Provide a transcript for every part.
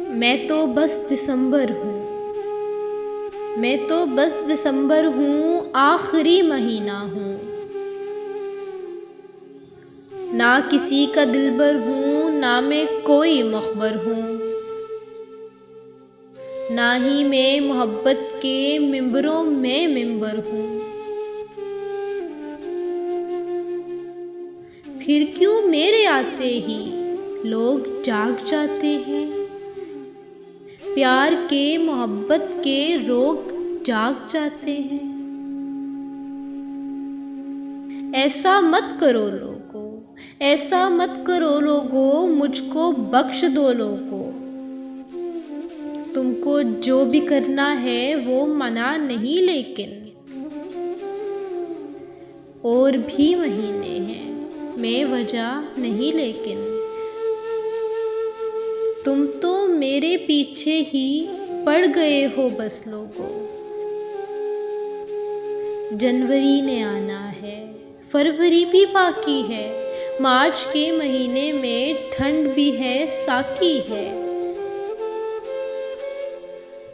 मैं तो बस दिसंबर हूँ। मैं तो बस दिसंबर हूँ, आखिरी महीना हूँ। ना किसी का दिलबर हूँ, ना मैं कोई मखबर हूँ। ना ही मैं मोहब्बत के मिंबरों में मिंबर हूँ। फिर क्यों मेरे आते ही लोग जाग जाते हैं। प्यार के मोहब्बत के रोग जाग जाते हैं। ऐसा मत करो लोगो, ऐसा मत करो लोगो, मुझको बख्श दो लोगो। तुमको जो भी करना है वो मना नहीं, लेकिन और भी महीने हैं, मैं वजह नहीं लेकिन। तुम तो मेरे पीछे ही पड़ गए हो बस लोगो। जनवरी ने आना है, फरवरी भी बाकी है, मार्च के महीने में ठंड भी है, साकी है।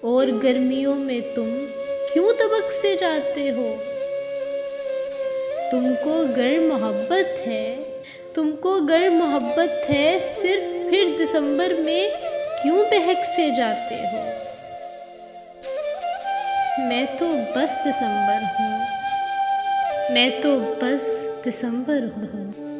और गर्मियों में तुम क्यों तबक से जाते हो। तुमको गर मोहब्बत है, तुमको गर मोहब्बत है, सिर्फ फिर दिसंबर में क्यों बहक से जाते हो। मैं तो बस दिसंबर हूँ। मैं तो बस दिसंबर हूँ।